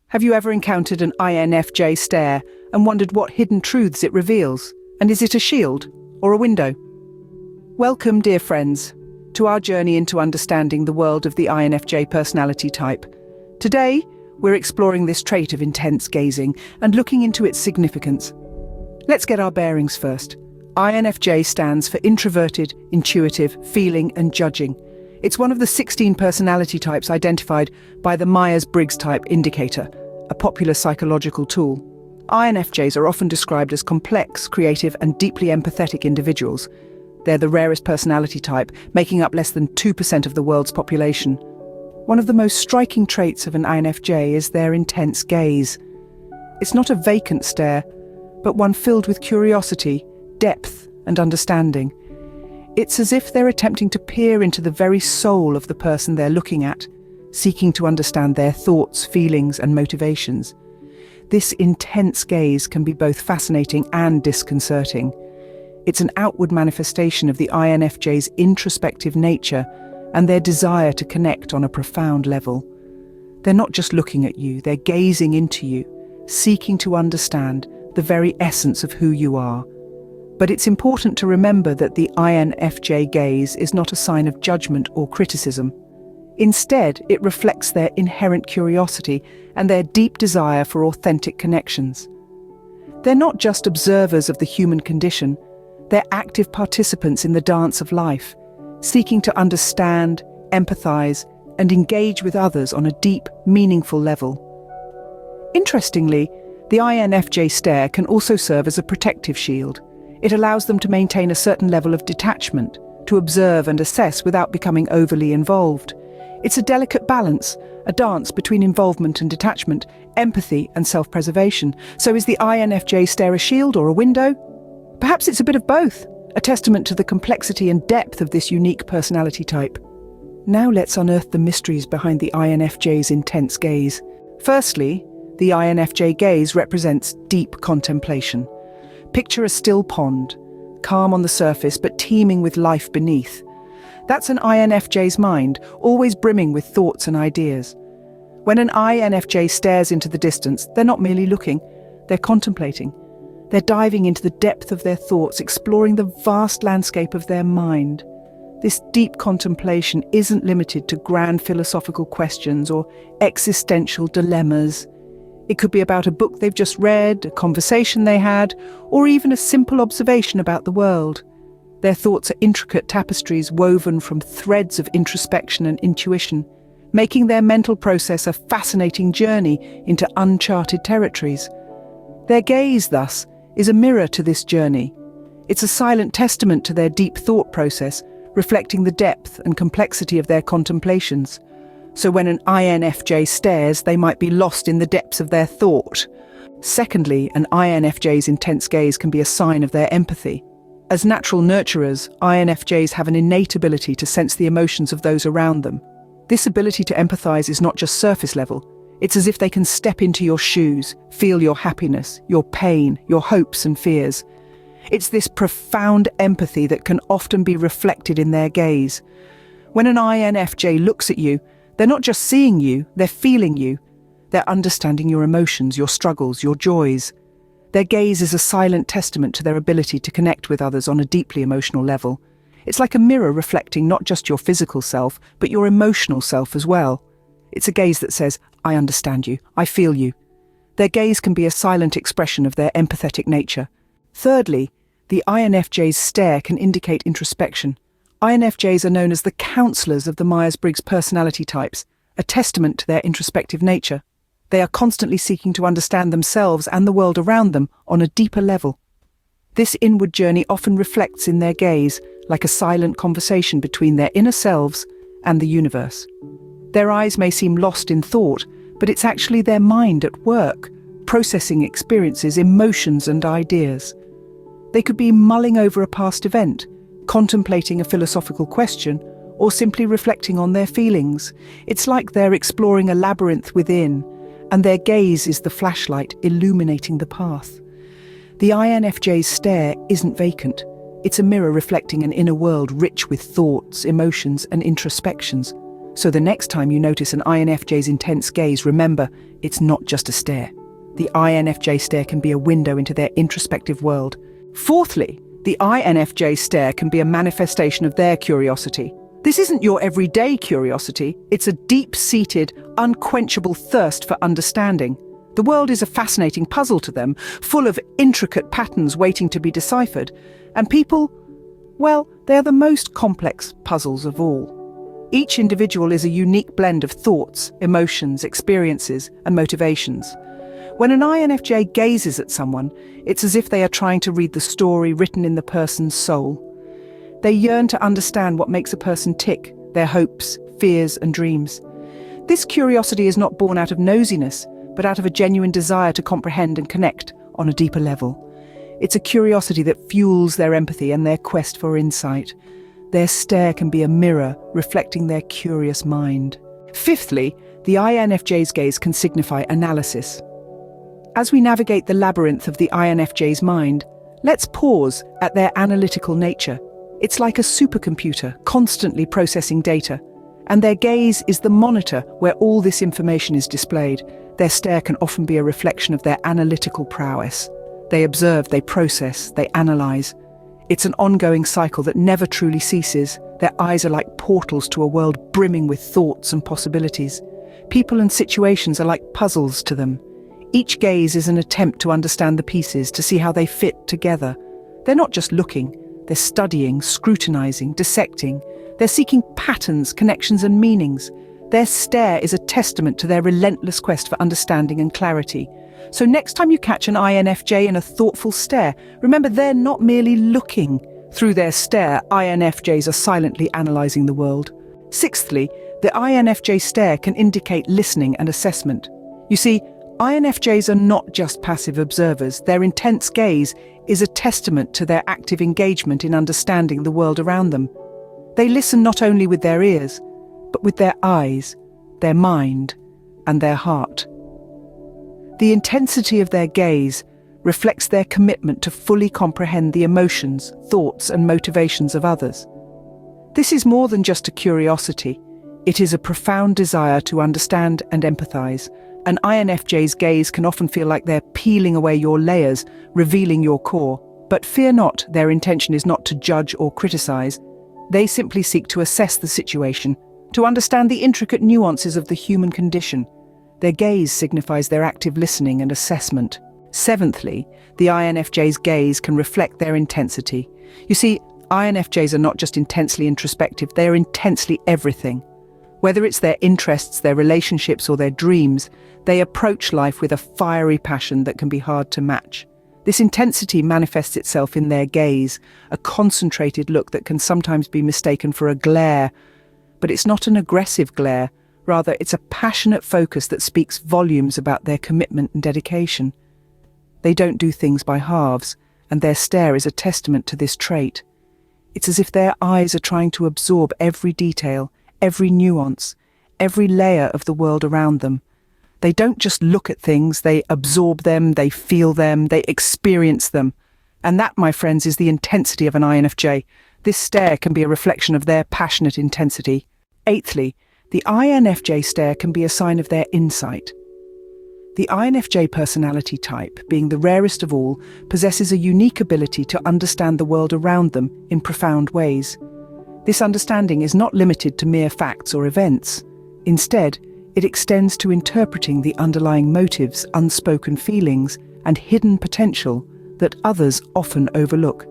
Have you ever encountered an INFJ stare and wondered what hidden truths it reveals? And is it a shield or a window? Welcome, dear friends, to our journey into understanding the world of the INFJ personality type. Today, we're exploring this trait of intense gazing and looking into its significance. Let's get our bearings first. INFJ stands for introverted, intuitive, feeling, and judging. It's one of the 16 personality types identified by the Myers-Briggs type indicator, a popular psychological tool. INFJs are often described as complex, creative, and deeply empathetic individuals. They're the rarest personality type, making up less than 2% of the world's population. One of the most striking traits of an INFJ is their intense gaze. It's not a vacant stare, but one filled with curiosity, depth, and understanding. It's as if they're attempting to peer into the very soul of the person they're looking at, seeking to understand their thoughts, feelings, and motivations. This intense gaze can be both fascinating and disconcerting. It's an outward manifestation of the INFJ's introspective nature and their desire to connect on a profound level. They're not just looking at you, they're gazing into you, seeking to understand the very essence of who you are. But it's important to remember that the INFJ gaze is not a sign of judgment or criticism. Instead, it reflects their inherent curiosity and their deep desire for authentic connections. They're not just observers of the human condition, they're active participants in the dance of life, seeking to understand, empathize, and engage with others on a deep, meaningful level. Interestingly, the INFJ stare can also serve as a protective shield. It allows them to maintain a certain level of detachment, to observe and assess without becoming overly involved. It's a delicate balance, a dance between involvement and detachment, empathy and self-preservation. So is the INFJ stare a shield or a window? Perhaps it's a bit of both, a testament to the complexity and depth of this unique personality type. Now let's unearth the mysteries behind the INFJ's intense gaze. Firstly, the INFJ gaze represents deep contemplation. Picture a still pond, calm on the surface but teeming with life beneath. That's an INFJ's mind, always brimming with thoughts and ideas. When an INFJ stares into the distance, they're not merely looking, they're contemplating. They're diving into the depth of their thoughts, exploring the vast landscape of their mind. This deep contemplation isn't limited to grand philosophical questions or existential dilemmas. It could be about a book they've just read, a conversation they had, or even a simple observation about the world. Their thoughts are intricate tapestries woven from threads of introspection and intuition, making their mental process a fascinating journey into uncharted territories. Their gaze, thus, is a mirror to this journey. It's a silent testament to their deep thought process, reflecting the depth and complexity of their contemplations. So when an INFJ stares, they might be lost in the depths of their thought. Secondly, an INFJ's intense gaze can be a sign of their empathy. As natural nurturers, INFJs have an innate ability to sense the emotions of those around them. This ability to empathize is not just surface level. It's as if they can step into your shoes, feel your happiness, your pain, your hopes and fears. It's this profound empathy that can often be reflected in their gaze. When an INFJ looks at you, they're not just seeing you, they're feeling you. They're understanding your emotions, your struggles, your joys. Their gaze is a silent testament to their ability to connect with others on a deeply emotional level. It's like a mirror reflecting not just your physical self, but your emotional self as well. It's a gaze that says, I understand you, I feel you. Their gaze can be a silent expression of their empathetic nature. Thirdly, the INFJ's stare can indicate introspection. INFJs are known as the counselors of the Myers-Briggs personality types, a testament to their introspective nature. They are constantly seeking to understand themselves and the world around them on a deeper level. This inward journey often reflects in their gaze, like a silent conversation between their inner selves and the universe. Their eyes may seem lost in thought, but it's actually their mind at work, processing experiences, emotions, and ideas. They could be mulling over a past event, contemplating a philosophical question, or simply reflecting on their feelings. It's like they're exploring a labyrinth within, and their gaze is the flashlight illuminating the path. The INFJ's stare isn't vacant. It's a mirror reflecting an inner world rich with thoughts, emotions, and introspections. So the next time you notice an INFJ's intense gaze, remember, it's not just a stare. The INFJ stare can be a window into their introspective world. Fourthly, the INFJ stare can be a manifestation of their curiosity. This isn't your everyday curiosity, it's a deep-seated, unquenchable thirst for understanding. The world is a fascinating puzzle to them, full of intricate patterns waiting to be deciphered. And people, well, they're the most complex puzzles of all. Each individual is a unique blend of thoughts, emotions, experiences, and motivations. When an INFJ gazes at someone, it's as if they are trying to read the story written in the person's soul. They yearn to understand what makes a person tick, their hopes, fears, and dreams. This curiosity is not born out of nosiness, but out of a genuine desire to comprehend and connect on a deeper level. It's a curiosity that fuels their empathy and their quest for insight. Their stare can be a mirror reflecting their curious mind. Fifthly, the INFJ's gaze can signify analysis. As we navigate the labyrinth of the INFJ's mind, let's pause at their analytical nature. It's like a supercomputer, constantly processing data. And their gaze is the monitor where all this information is displayed. Their stare can often be a reflection of their analytical prowess. They observe, they process, they analyze. It's an ongoing cycle that never truly ceases. Their eyes are like portals to a world brimming with thoughts and possibilities. People and situations are like puzzles to them. Each gaze is an attempt to understand the pieces, to see how they fit together. They're not just looking, they're studying, scrutinizing, dissecting. They're seeking patterns, connections, and meanings. Their stare is a testament to their relentless quest for understanding and clarity. So next time you catch an INFJ in a thoughtful stare, remember they're not merely looking. Through their stare, INFJs are silently analyzing the world. Sixthly, the INFJ stare can indicate listening and assessment. You see, INFJs are not just passive observers. Their intense gaze is a testament to their active engagement in understanding the world around them. They listen not only with their ears, but with their eyes, their mind, and their heart. The intensity of their gaze reflects their commitment to fully comprehend the emotions, thoughts, and motivations of others. This is more than just a curiosity. It is a profound desire to understand and empathize. An INFJ's gaze can often feel like they're peeling away your layers, revealing your core. But fear not, their intention is not to judge or criticize. They simply seek to assess the situation, to understand the intricate nuances of the human condition. Their gaze signifies their active listening and assessment. Seventhly, the INFJ's gaze can reflect their intensity. You see, INFJs are not just intensely introspective, they are intensely everything. Whether it's their interests, their relationships, or their dreams, they approach life with a fiery passion that can be hard to match. This intensity manifests itself in their gaze, a concentrated look that can sometimes be mistaken for a glare. But it's not an aggressive glare, rather it's a passionate focus that speaks volumes about their commitment and dedication. They don't do things by halves, and their stare is a testament to this trait. It's as if their eyes are trying to absorb every detail, every nuance, every layer of the world around them. They don't just look at things, they absorb them, they feel them, they experience them. And that, my friends, is the intensity of an INFJ. This stare can be a reflection of their passionate intensity. Eighthly, the INFJ stare can be a sign of their insight. The INFJ personality type, being the rarest of all, possesses a unique ability to understand the world around them in profound ways. This understanding is not limited to mere facts or events. Instead, it extends to interpreting the underlying motives, unspoken feelings, and hidden potential that others often overlook.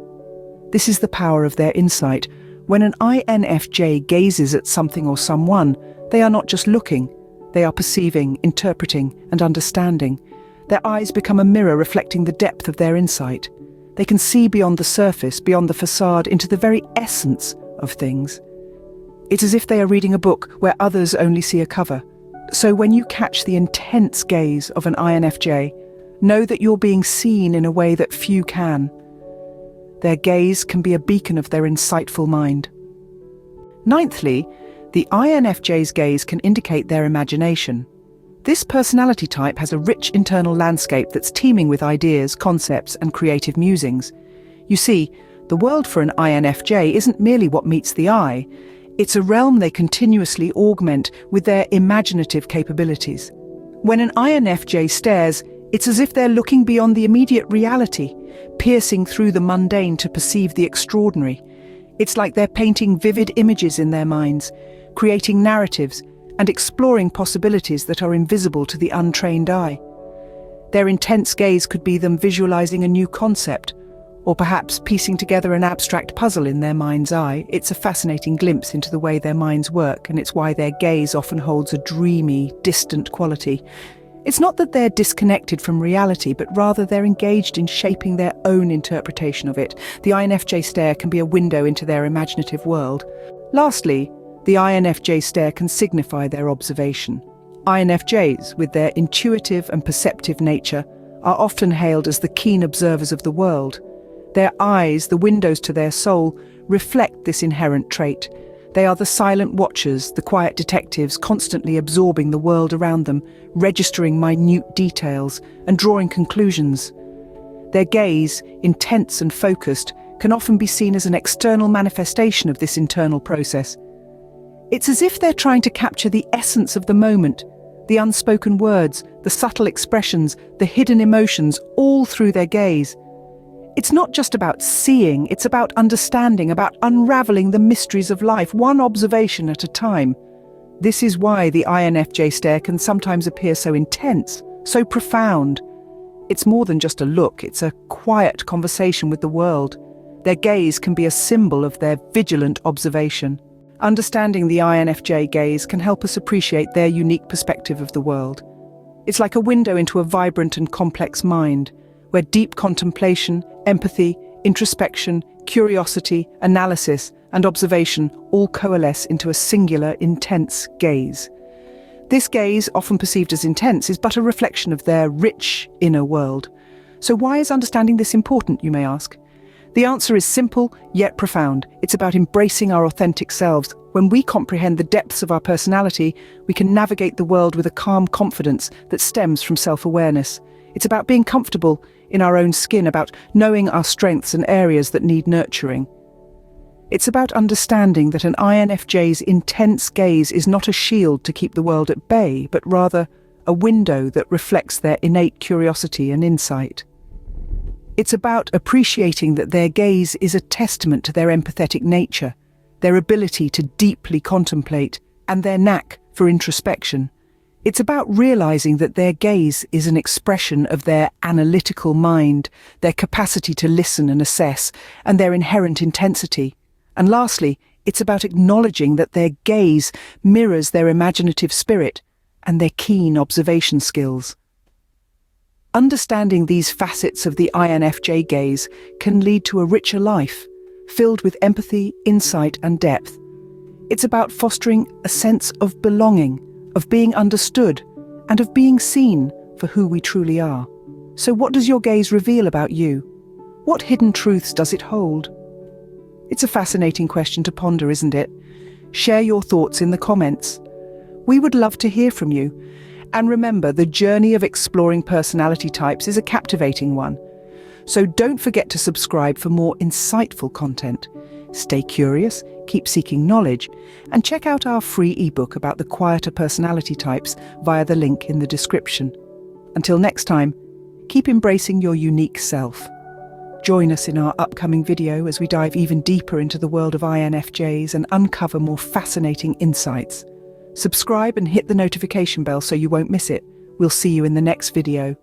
This is the power of their insight. When an INFJ gazes at something or someone, they are not just looking, they are perceiving, interpreting, and understanding. Their eyes become a mirror reflecting the depth of their insight. They can see beyond the surface, beyond the facade, into the very essence of things. It's as if they are reading a book where others only see a cover. So when you catch the intense gaze of an INFJ, know that you're being seen in a way that few can. Their gaze can be a beacon of their insightful mind. Ninthly, the INFJ's gaze can indicate their imagination. This personality type has a rich internal landscape that's teeming with ideas, concepts, and creative musings. You see, the world for an INFJ isn't merely what meets the eye, It's a realm they continuously augment with their imaginative capabilities. When an INFJ stares, it's as if they're looking beyond the immediate reality, piercing through the mundane to perceive the extraordinary. It's like they're painting vivid images in their minds, creating narratives, and exploring possibilities that are invisible to the untrained eye. Their intense gaze could be them visualizing a new concept, or perhaps piecing together an abstract puzzle in their mind's eye. It's a fascinating glimpse into the way their minds work, and it's why their gaze often holds a dreamy, distant quality. It's not that they're disconnected from reality, but rather they're engaged in shaping their own interpretation of it. The INFJ stare can be a window into their imaginative world. Lastly, the INFJ stare can signify their observation. INFJs, with their intuitive and perceptive nature, are often hailed as the keen observers of the world. Their eyes, the windows to their soul, reflect this inherent trait. They are the silent watchers, the quiet detectives, constantly absorbing the world around them, registering minute details, and drawing conclusions. Their gaze, intense and focused, can often be seen as an external manifestation of this internal process. It's as if they're trying to capture the essence of the moment, the unspoken words, the subtle expressions, the hidden emotions, all through their gaze. It's not just about seeing, it's about understanding, about unraveling the mysteries of life, one observation at a time. This is why the INFJ stare can sometimes appear so intense, so profound. It's more than just a look, it's a quiet conversation with the world. Their gaze can be a symbol of their vigilant observation. Understanding the INFJ gaze can help us appreciate their unique perspective of the world. It's like a window into a vibrant and complex mind, where deep contemplation, empathy, introspection, curiosity, analysis, and observation all coalesce into a singular, intense gaze. This gaze, often perceived as intense, is but a reflection of their rich inner world. So why is understanding this important, you may ask? The answer is simple, yet profound. It's about embracing our authentic selves. When we comprehend the depths of our personality, we can navigate the world with a calm confidence that stems from self-awareness. It's about being comfortable in our own skin, about knowing our strengths and areas that need nurturing. It's about understanding that an INFJ's intense gaze is not a shield to keep the world at bay, but rather a window that reflects their innate curiosity and insight. It's about appreciating that their gaze is a testament to their empathetic nature, their ability to deeply contemplate, and their knack for introspection. It's about realizing that their gaze is an expression of their analytical mind, their capacity to listen and assess, and their inherent intensity. And lastly, it's about acknowledging that their gaze mirrors their imaginative spirit and their keen observation skills. Understanding these facets of the INFJ gaze can lead to a richer life, filled with empathy, insight, and depth. It's about fostering a sense of belonging, of being understood, and of being seen for who we truly are. So what does your gaze reveal about you? What hidden truths does it hold? It's a fascinating question to ponder, isn't it? Share your thoughts in the comments. We would love to hear from you. And remember, the journey of exploring personality types is a captivating one. So don't forget to subscribe for more insightful content. Stay curious, keep seeking knowledge, and check out our free ebook about the quieter personality types via the link in the description. Until next time, keep embracing your unique self. Join us in our upcoming video as we dive even deeper into the world of INFJs and uncover more fascinating insights. Subscribe and hit the notification bell so you won't miss it. We'll see you in the next video.